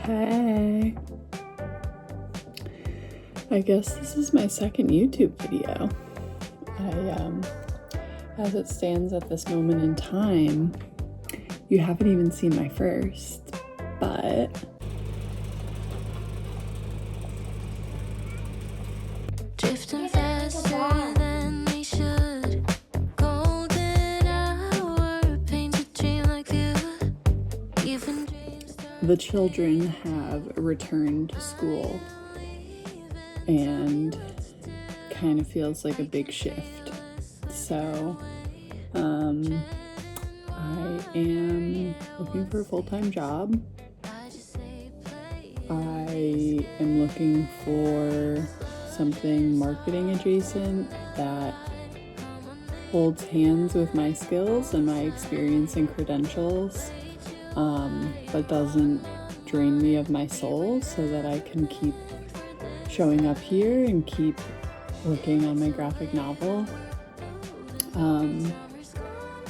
Hey, I guess this is my second YouTube video. As it stands at this moment in time, you haven't even seen my first, but drifting faster than they should. Golden hour paints a dream like you. Even dreams the children have returned to school and kind of feels like a big shift. So I am looking for a full-time job. I am looking for something marketing adjacent that holds hands with my skills and my experience and credentials, but doesn't drain me of my soul, so that I can keep showing up here and keep working on my graphic novel.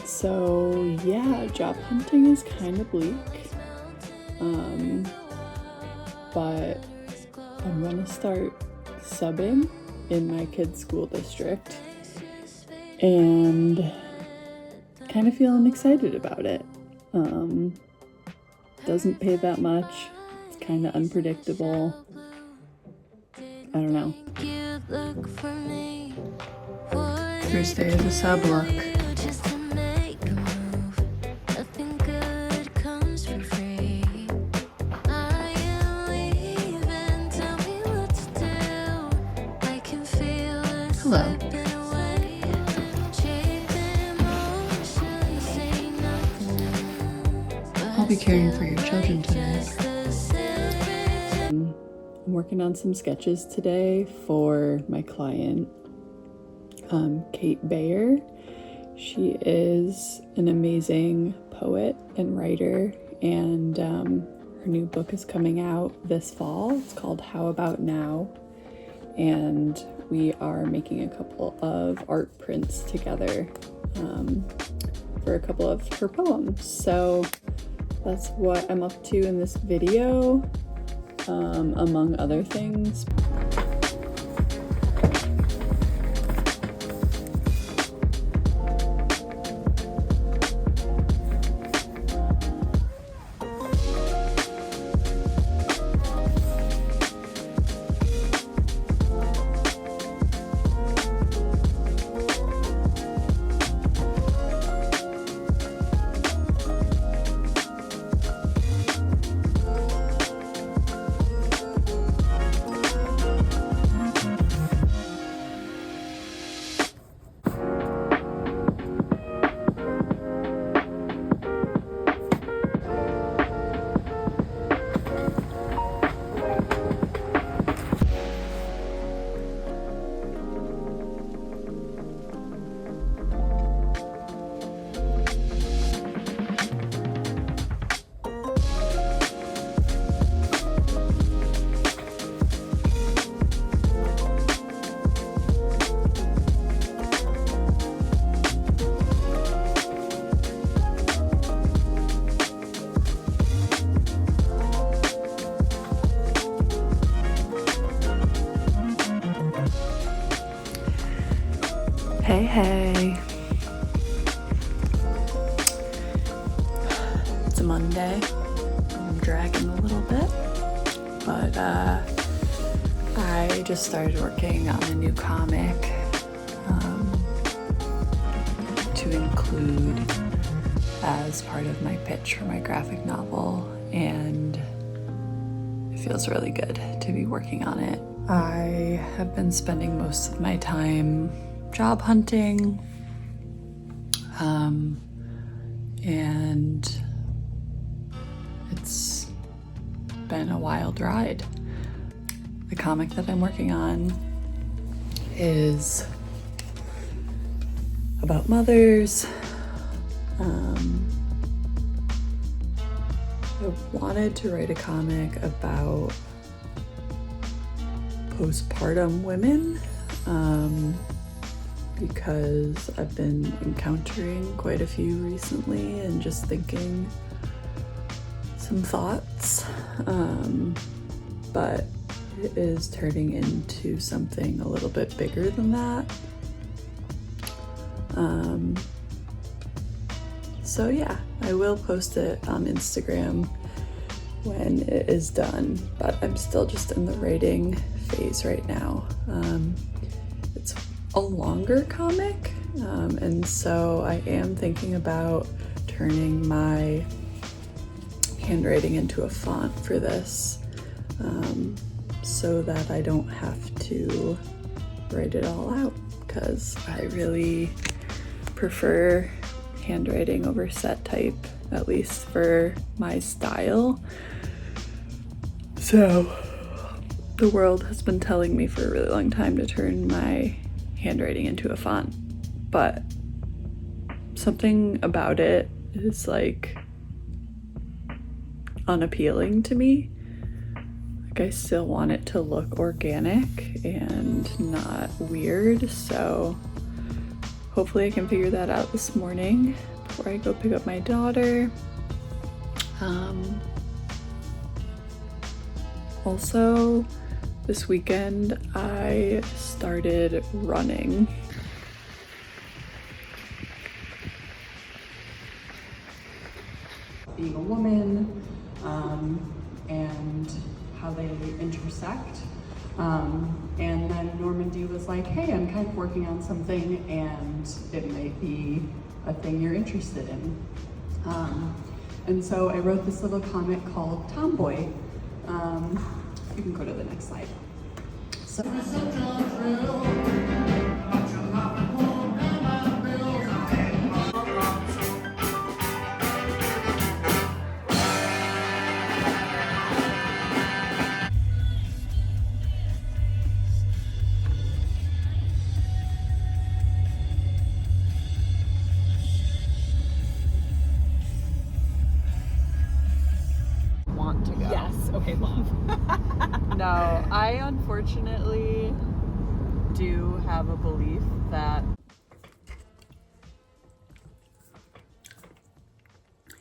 So yeah, job hunting is kind of bleak, but I'm gonna start subbing in my kids' school district and kind of feeling excited about it. Doesn't pay that much, it's kind of unpredictable. I don't know. you look for me. First day of the sub look. Just to make a move. Nothing good comes for free. I am leaving. Tell me what to do. I can feel it Hello. slipping away. Chasing motion, say nothing. I'll be caring for your children today. Just the same. I'm working on some sketches today for my client, Kate Bayer. She is an amazing poet and writer, and her new book is coming out this fall. It's called How About Now, and we are making a couple of art prints together for a couple of her poems. So that's what I'm up to in this video, among other things. Hey. It's a Monday. I'm dragging a little bit, but I just started working on a new comic to include as part of my pitch for my graphic novel, and it feels really good to be working on it. I have been spending most of my time job hunting, and it's been a wild ride. The comic that I'm working on is about mothers. I wanted to write a comic about postpartum women, because I've been encountering quite a few recently and just thinking some thoughts, but it is turning into something a little bit bigger than that. So yeah, I will post it on Instagram when it is done, but I'm still just in the writing phase right now. It's a longer comic, and so I am thinking about turning my handwriting into a font for this, so that I don't have to write it all out, because I really prefer handwriting over set type, at least for my style. So the world has been telling me for a really long time to turn my handwriting into a font, but something about it is like unappealing to me. Like, I still want it to look organic and not weird, so hopefully I can figure that out this morning before I go pick up my daughter. Also, this weekend I started running. Being a woman, and how they intersect. And then Normandy was like, hey, I'm kind of working on something and it might be a thing you're interested in. And so I wrote this little comic called Tomboy. You can go to the next slide. So, want to go. Yes. Okay, love. No, I unfortunately do have a belief that,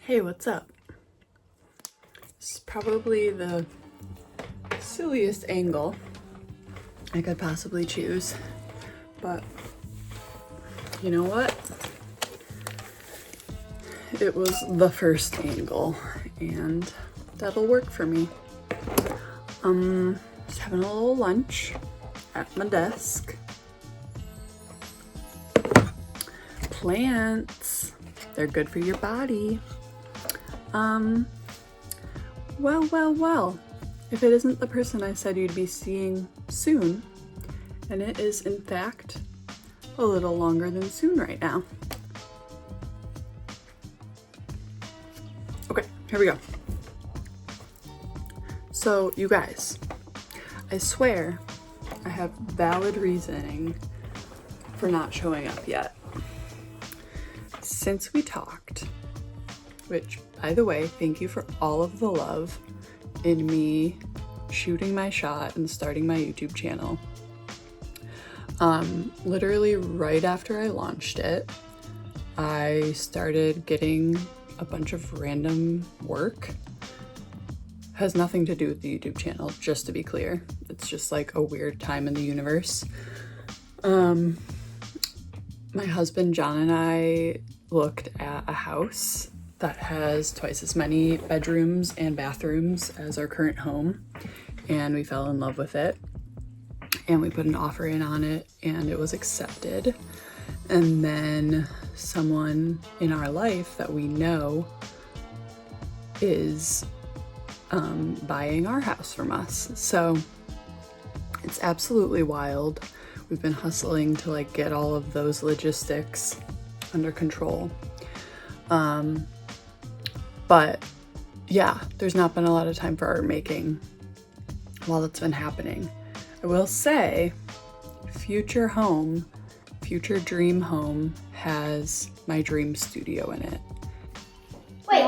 hey, what's up? This is probably the silliest angle I could possibly choose, but you know what? It was the first angle, and that'll work for me. Just having a little lunch at my desk. Plants, they're good for your body. Well, if it isn't the person I said you'd be seeing soon, and it is in fact a little longer than soon right now. Okay, here we go. So, you guys, I swear I have valid reasoning for not showing up yet. Since we talked, which, by the way, thank you for all of the love in me shooting my shot and starting my YouTube channel. Literally right after I launched it, I started getting a bunch of random work. Has nothing to do with the YouTube channel, just to be clear. It's just like a weird time in the universe. My husband John and I looked at a house that has twice as many bedrooms and bathrooms as our current home, and we fell in love with it. And we put an offer in on it, and it was accepted. And then someone in our life that we know is buying our house from us. So it's absolutely wild. We've been hustling to like get all of those logistics under control. But yeah, there's not been a lot of time for art making while it's been happening. I will say, future dream home has my dream studio in it. Wait.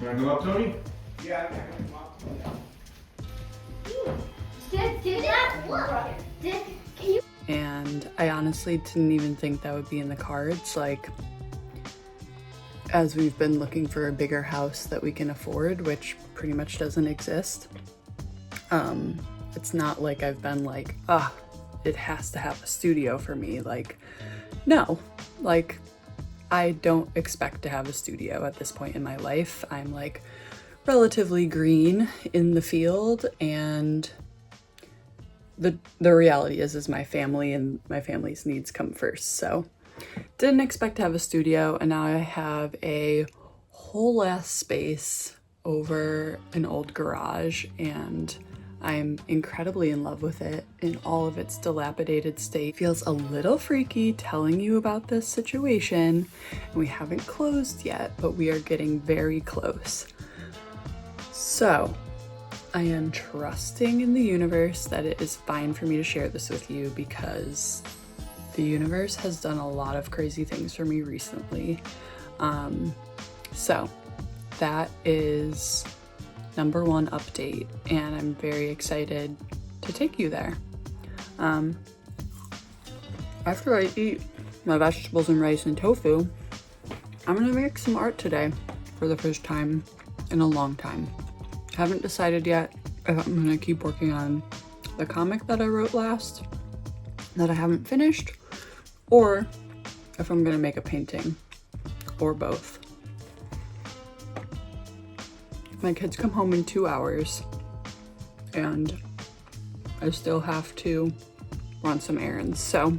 You wanna go up, Tony? Did that look? Can you? And I honestly didn't even think that would be in the cards. Like, as we've been looking for a bigger house that we can afford, which pretty much doesn't exist. It's not like I've been like, it has to have a studio for me. Like, no, like I don't expect to have a studio at this point in my life. I'm like relatively green in the field, and the reality is my family and my family's needs come first. So didn't expect to have a studio, and now I have a whole ass space over an old garage, and I'm incredibly in love with it in all of its dilapidated state. Feels a little freaky telling you about this situation, and we haven't closed yet, but we are getting very close. So I am trusting in the universe that it is fine for me to share this with you, because the universe has done a lot of crazy things for me recently. So that is number one update, and I'm very excited to take you there. After I eat my vegetables and rice and tofu, I'm gonna make some art today for the first time in a long time. Haven't decided yet if I'm gonna keep working on the comic that I wrote last that I haven't finished, or if I'm gonna make a painting, or both. My kids come home in 2 hours, and I still have to run some errands, so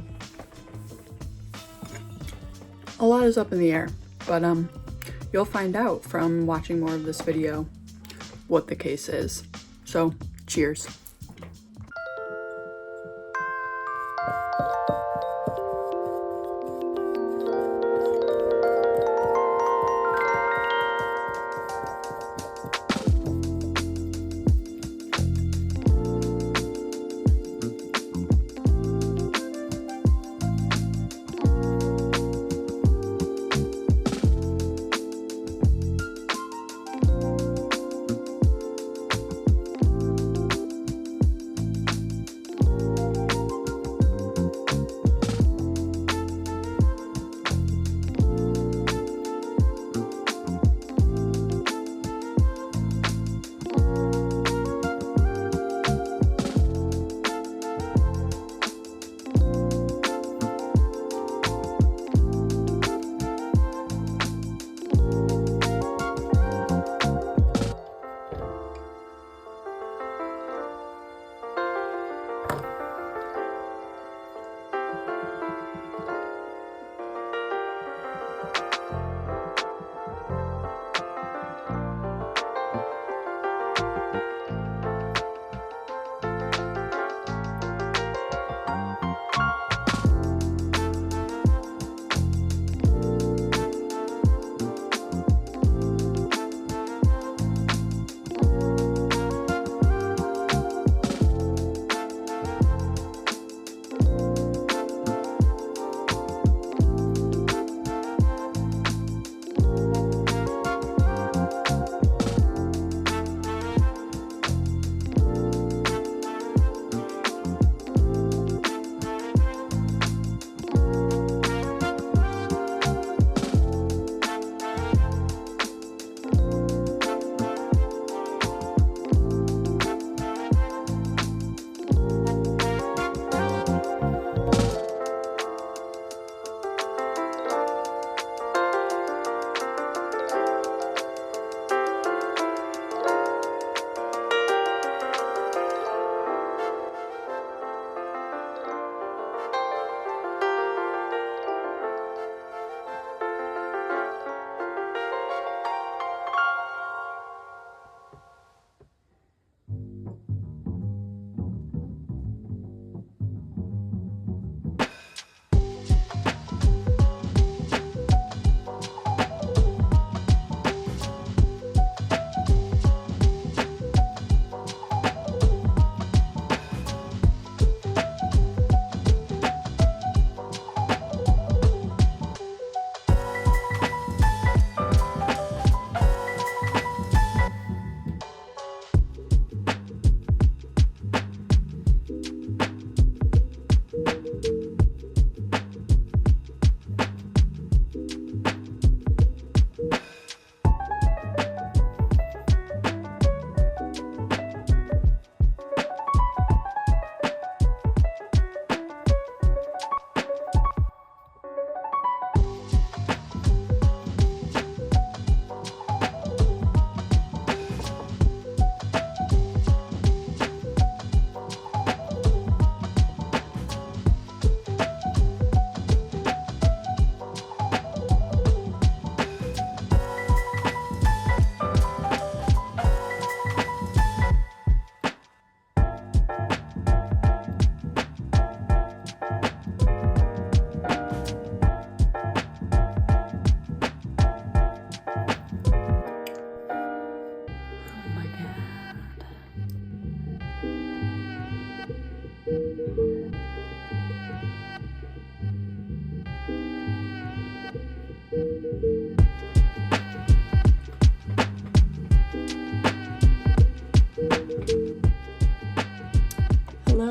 a lot is up in the air, but you'll find out from watching more of this video what the case is. So cheers.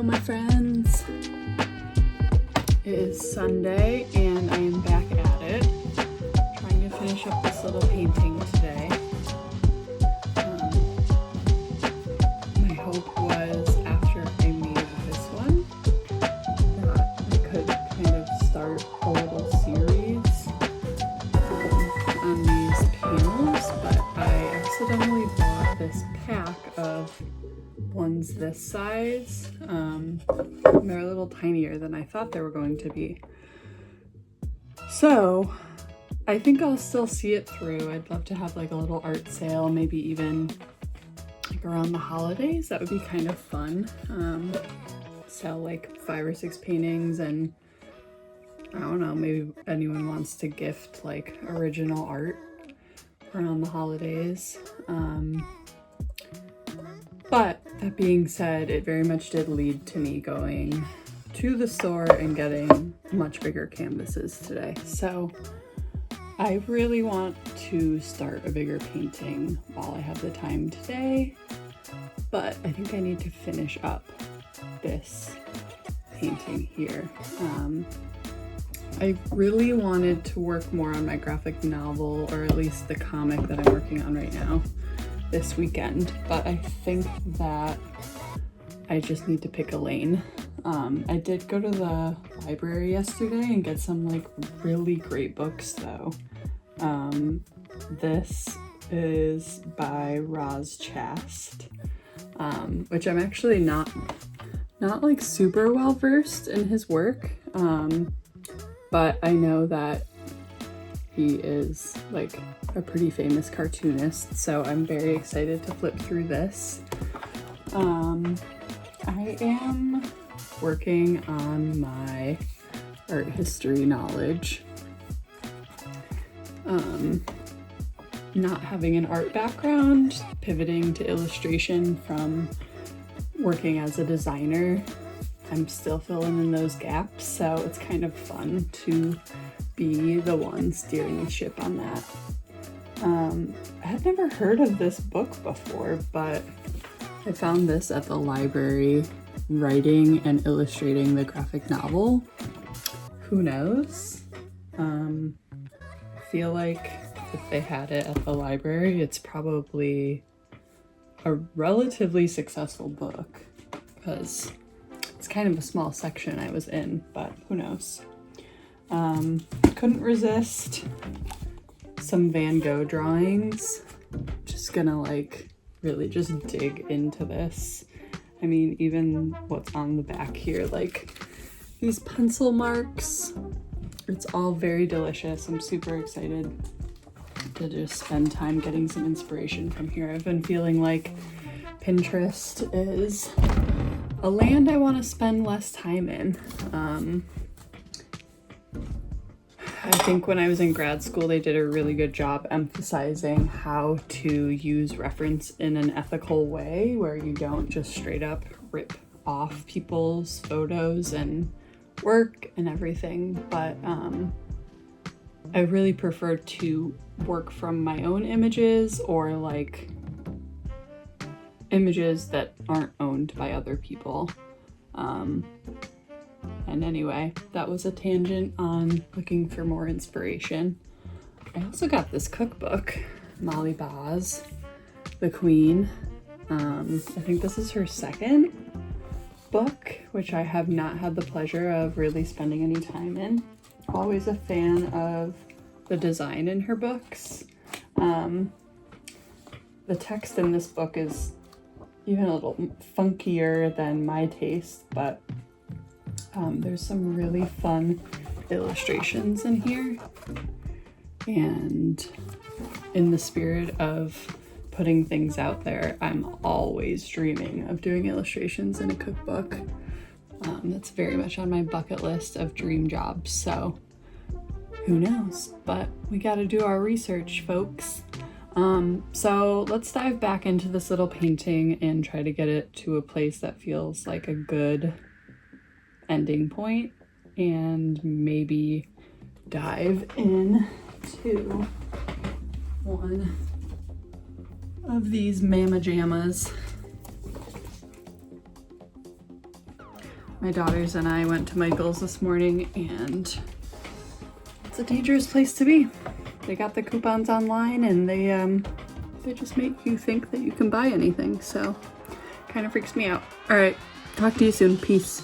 my friends. It is Sunday and I am back at it, trying to finish up this little painting today. My hope was after I made this one that I could kind of start a little series on these panels, but I accidentally bought this pack of ones this size. They're a little tinier than I thought they were going to be. So I think I'll still see it through. I'd love to have like a little art sale, maybe even like around the holidays. That would be kind of fun. Sell like 5 or 6 paintings, and I don't know, maybe anyone wants to gift like original art around the holidays. But that being said, it very much did lead to me going to the store and getting much bigger canvases today. So I really want to start a bigger painting while I have the time today, but I think I need to finish up this painting here. I really wanted to work more on my graphic novel, or at least the comic that I'm working on right now, this weekend, but I think that I just need to pick a lane. I did go to the library yesterday and get some like really great books though. This is by Roz Chast, which I'm actually not like super well versed in his work, but I know that he is like a pretty famous cartoonist, so I'm very excited to flip through this. I am working on my art history knowledge. Not having an art background, pivoting to illustration from working as a designer, I'm still filling in those gaps, so it's kind of fun to be the one steering the ship on that. I had never heard of this book before, but I found this at the library, writing and illustrating the graphic novel. Who knows? I feel like if they had it at the library, it's probably a relatively successful book, because it's kind of a small section I was in, but who knows? Couldn't resist some Van Gogh drawings. Just gonna like really just dig into this. I mean, even what's on the back here, like these pencil marks, it's all very delicious. I'm super excited to just spend time getting some inspiration from here. I've been feeling like Pinterest is a land I want to spend less time in. I think when I was in grad school, they did a really good job emphasizing how to use reference in an ethical way, where you don't just straight up rip off people's photos and work and everything. But I really prefer to work from my own images, or like images that aren't owned by other people. And anyway, that was a tangent on looking for more inspiration. I also got this cookbook, Molly Baz, the Queen. I think this is her second book, which I have not had the pleasure of really spending any time in. Always a fan of the design in her books. The text in this book is even a little funkier than my taste, but there's some really fun illustrations in here. And in the spirit of putting things out there, I'm always dreaming of doing illustrations in a cookbook. That's very much on my bucket list of dream jobs, so who knows? But we gotta do our research, folks. So let's dive back into this little painting and try to get it to a place that feels like a good ending point, and maybe dive in to one of these Mama Jammas. My daughters and I went to Michael's this morning, and it's a dangerous place to be. They got the coupons online, and they just make you think that you can buy anything, so kind of freaks me out. All right, talk to you soon. Peace.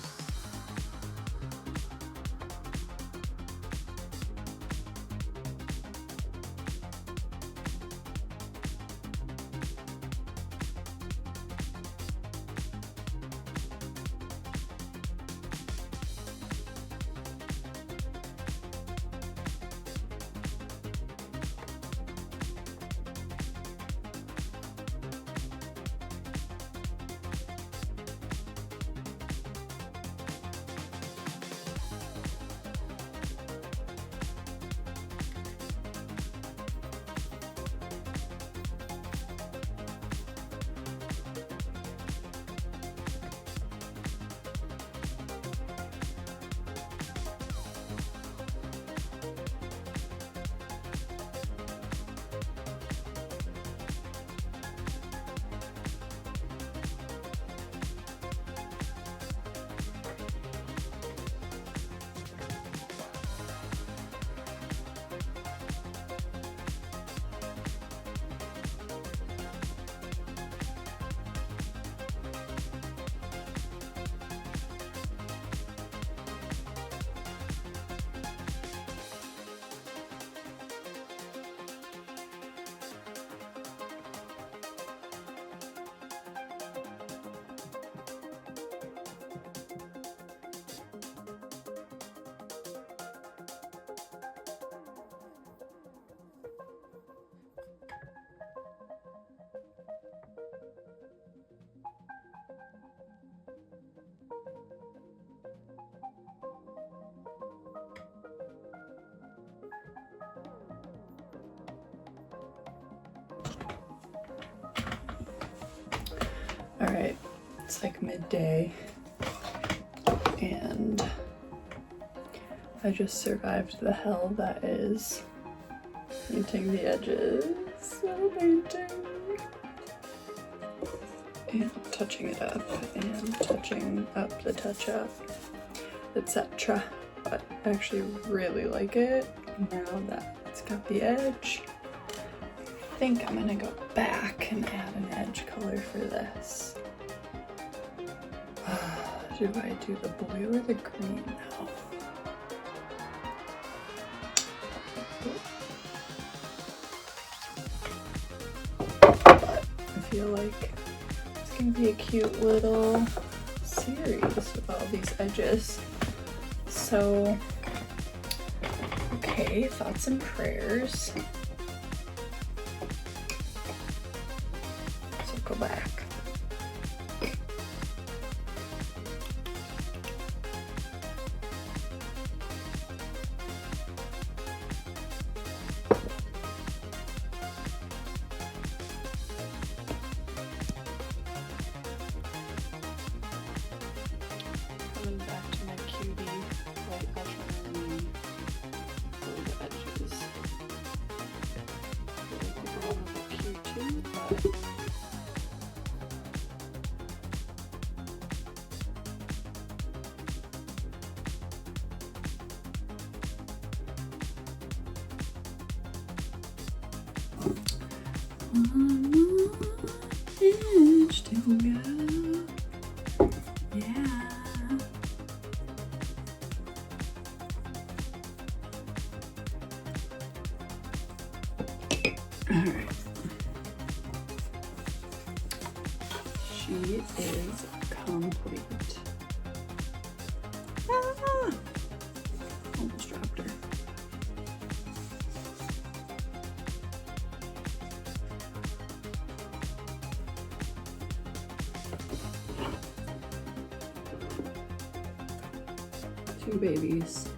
All right, it's like midday, and I just survived the hell that is painting the edges, painting, and touching it up, and touching up the touch-up, etc. But I actually really like it now that it's got the edge. I think I'm gonna go back and add an edge color for this. Do I do the blue or the green now? But I feel like it's gonna be a cute little series with all these edges. So, okay, thoughts and prayers. Go back. Coming back to my cutie white ultramarine for the edges. Really think a cute too, but one more inch to go. Yeah. All right. She is complete. Ah! Almost dropped her. Two babies.